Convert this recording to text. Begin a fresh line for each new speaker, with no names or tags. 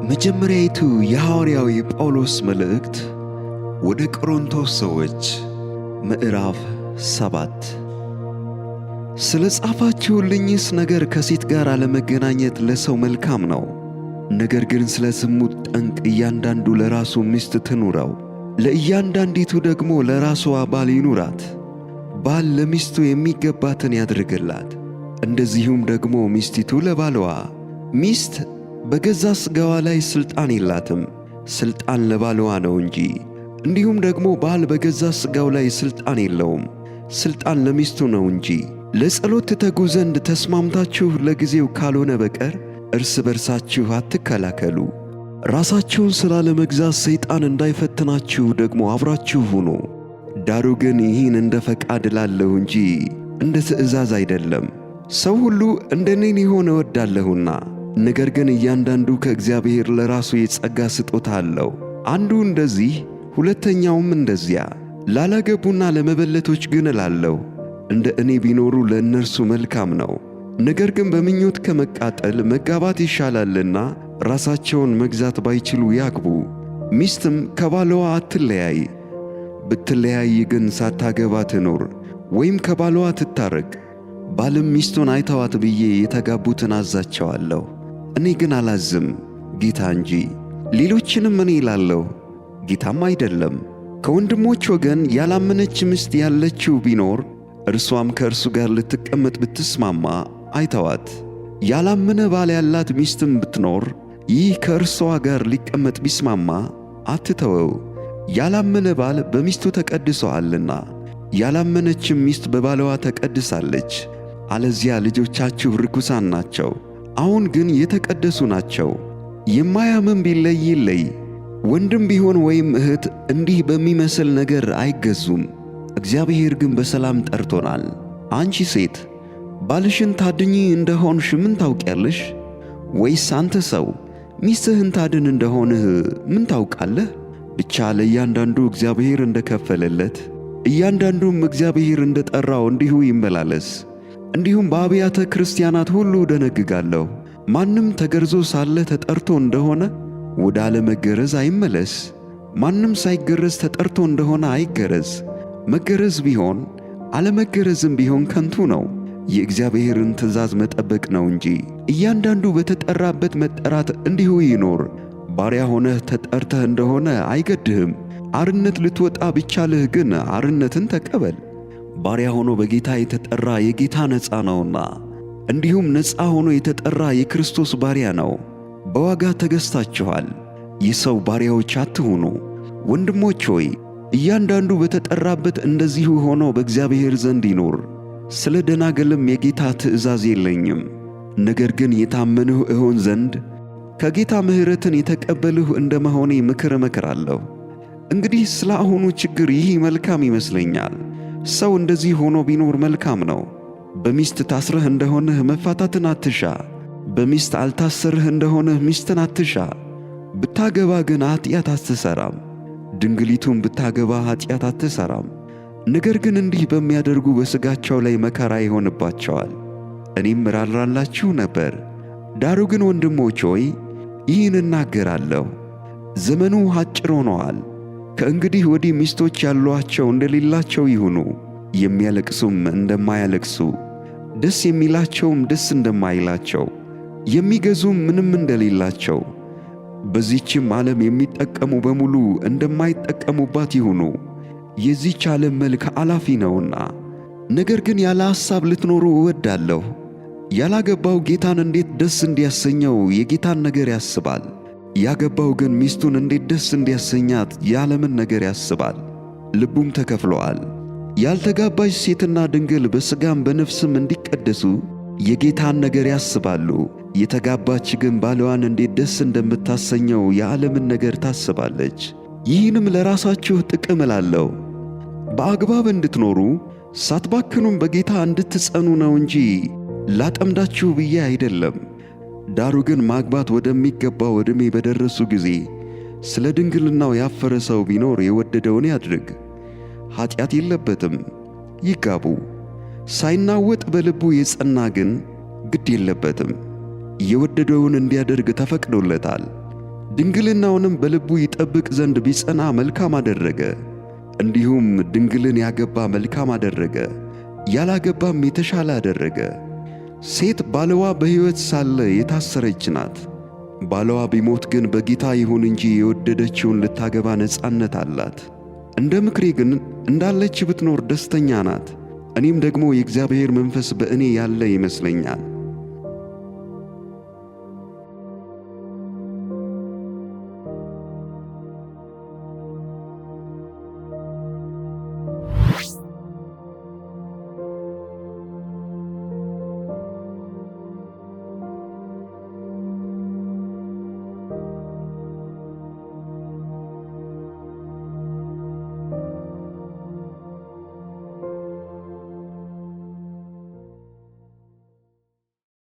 መጀመሪያይቱ የሐዋርያው ጳውሎስ መልእክት ወደ ቆሮንቶስ ሰዎች ምዕራፍ 7። ስለ ጻፋችሁልኝስ ነገር ከሴት ጋር አለመገናኘት ለሰው መልካም ነው። ነገር ግን ስለ ዝሙት ጠንቅ እያንዳንዱ ለራሱ ሚስት ትኑረው፣ ለእያንዳንዲቱ ደግሞ ለራሷ ባል ይኑራት። ባል ለሚስቱ የሚገባትን ያድርግላት፣ እንደዚሁም ደግሞ ሚስቲቱ ለባልዋ። ሚስት በገዛ ሥጋዋ ላይ ሥልጣን የላትም፣ ሥልጣን ለባልዋ ነው እንጂ። እንዲሁም ደግሞ ባል በገዛ ሥጋው ላይ ሥልጣን የለውም፣ ሥልጣን ለሚስቱ ነው እንጂ። ለጸሎት ትተጉ ዘንድ ተስማምታችሁ ለጊዜው ካልሆነ በቀር እርስ በርሳችሁ አትከላከሉ። ራሳችሁን ስላለመግዛት ሰይጣን እንዳይፈትናችሁ ደግሞ አብራችሁ ሁኑ። ዳሩ ግን ይህን እንደ ፈቃድ እላለሁ እንጂ እንደ ትእዛዝ አይደለም። ሰው ሁሉ እንደኔ ሊሆን እወዳለሁና። ነገር ግን እያንዳንዱ ከእግዚአብሔር ለራሱ የጸጋ ስጦታ አለው፣ አንዱ እንደዚህ ሁለተኛውም እንደዚያ። ላላገቡና ለመበለቶች ግን እላለሁ እንደ እኔ ቢኖሩ ለእነርሱ መልካም ነው። ነገር ግን በምኞት ከመቃጠል መጋባት ይሻላልና ራሳቸውን መግዛት ባይችሉ ያግቡ። ሚስትም ከባልዋ አትለያይ፣ ብትለያይ ግን ሳታገባ ትኑር፣ ወይም ከባልዋ ትታረቅ። ባልም ሚስቱን አይተዋት ብዬ የተጋቡትን አዛቸዋለሁ። እኔ ግን አላዝም፣ ጌታ እንጂ። ሌሎችንም እኔ እላለሁ፣ ጌታም አይደለም። ከወንድሞች ወገን ያላመነች ሚስት ያለችው ቢኖር እርሷም ከእርሱ ጋር ልትቀመጥ ብትስማማ አይተዋት። ያላመነ ባል ያላት ሚስትም ብትኖር ይህ ከእርሷ ጋር ሊቀመጥ ቢስማማ አትተወው። ያላመነ ባል በሚስቱ ተቀድሶአልና ያላመነችም ሚስት በባልዋ ተቀድሳለች። አለዚያ ልጆቻችሁ ርኩሳን ናቸው፣ አሁን ግን የተቀደሱ ናቸው። የማያምን ቢለይ ይለይ። ወንድም ቢሆን ወይም እህት እንዲህ በሚመስል ነገር አይገዙም። እግዚአብሔር ግን በሰላም ጠርቶናል። አንቺ ሴት ባልሽን ታድኚ እንደሆንሽ ምን ታውቂያለሽ? ወይስ አንተ ሰው ሚስትህን ታድን እንደሆንህ ምን ታውቃለህ? ብቻ ለእያንዳንዱ እግዚአብሔር እንደከፈለለት እያንዳንዱም እግዚአብሔር እንደጠራው እንዲሁ ይመላለስ። እንዲሁም በአብያተ ክርስቲያናት ሁሉ ደነግጋለሁ፣ ማንም ተገርዞ ሳለ ተጠርቶ እንደሆነ ወደ አለመገረዝ አይመለስ። ማንም ሳይገረዝ ተጠርቶ እንደሆነ አይገረዝ። መገረዝ ቢሆን አለመገረዝም ቢሆን ከንቱ ነው፣ የእግዚአብሔርን ትእዛዝ መጠበቅ ነው እንጂ። እያንዳንዱ በተጠራበት መጠራት እንዲሁ ይኖር። ባሪያ ሆነህ ተጠርተህ እንደሆነ አይገድህም። አርነት ልትወጣ ቢቻልህ ግን አርነትን ተቀበል። ባሪያ ሆኖ በጌታ የተጠራ የጌታ ነፃ ነውና፣ እንዲሁም ነፃ ሆኖ የተጠራ የክርስቶስ ባሪያ ነው። በዋጋ ተገዝታችኋል። የሰው ባሪያዎች አትሁኑ። ወንድሞች ሆይ እያንዳንዱ በተጠራበት እንደዚሁ ሆኖ በእግዚአብሔር ዘንድ ይኖር። ስለ ደናግልም የጌታ ትእዛዝ የለኝም። ነገር ግን የታመንሁ እሆን ዘንድ ከጌታ ምሕረትን የተቀበልሁ እንደ መሆኔ ምክር እመክራለሁ። እንግዲህ ስለ አሁኑ ችግር ይህ መልካም ይመስለኛል። ሰው እንደዚህ ሆኖ ቢኖር መልካም ነው። በሚስት ታስረህ እንደሆንህ መፋታትን አትሻ። በሚስት አልታሰርህ እንደሆንህ ሚስትን አትሻ። ብታገባ ግን ኃጢአት አትሠራም። ድንግሊቱም ብታገባ ኃጢአት አትሠራም። ነገር ግን እንዲህ በሚያደርጉ በሥጋቸው ላይ መከራ ይሆንባቸዋል። እኔም እራራላችሁ ነበር። ዳሩ ግን ወንድሞች ሆይ ይህን እናገራለሁ፣ ዘመኑ አጭር ሆኖአል። ከእንግዲህ ወዲህ ሚስቶች ያሏቸው እንደሌላቸው ይሁኑ፣ የሚያለቅሱም እንደማያለቅሱ፣ ደስ የሚላቸውም ደስ እንደማይላቸው፣ የሚገዙም ምንም እንደሌላቸው፣ በዚህችም ዓለም የሚጠቀሙ በሙሉ እንደማይጠቀሙባት ይሁኑ። የዚህች ዓለም መልክ አላፊ ነውና። ነገር ግን ያለ ሐሳብ ልትኖሩ እወዳለሁ። ያላገባው ጌታን እንዴት ደስ እንዲያሰኘው የጌታን ነገር ያስባል። ያገባው ግን ሚስቱን እንዴት ደስ እንዲያሰኛት የዓለምን ነገር ያስባል። ልቡም ተከፍሎአል። ያልተጋባች ሴትና ድንግል በሥጋም በነፍስም እንዲቀደሱ የጌታን ነገር ያስባሉ። የተጋባች ግን ባልዋን እንዴት ደስ እንደምታሰኘው የዓለምን ነገር ታስባለች። ይህንም ለራሳችሁ ጥቅም እላለሁ፣ በአግባብ እንድትኖሩ ሳትባክኑም በጌታ እንድትጸኑ ነው እንጂ ላጠምዳችሁ ብዬ አይደለም። ዳሩ ግን ማግባት ወደሚገባው ዕድሜ በደረሱ ጊዜ ስለ ድንግልናው ያፈረ ሰው ቢኖር የወደደውን ያድርግ፣ ኃጢአት የለበትም፣ ይጋቡ። ሳይናወጥ በልቡ የጸና ግን ግድ የለበትም፣ የወደደውን እንዲያደርግ ተፈቅዶለታል። ድንግልናውንም በልቡ ይጠብቅ ዘንድ ቢጸና መልካም አደረገ። እንዲሁም ድንግልን ያገባ መልካም አደረገ፣ ያላገባም የተሻለ አደረገ። ሴት ባልዋ በሕይወት ሳለ የታሰረች ናት። ባልዋ ቢሞት ግን በጌታ ይሁን እንጂ የወደደችውን ልታገባ ነጻነት አላት። እንደ ምክሬ ግን እንዳለች ብትኖር ደስተኛ ናት። እኔም ደግሞ የእግዚአብሔር መንፈስ በእኔ ያለ ይመስለኛል።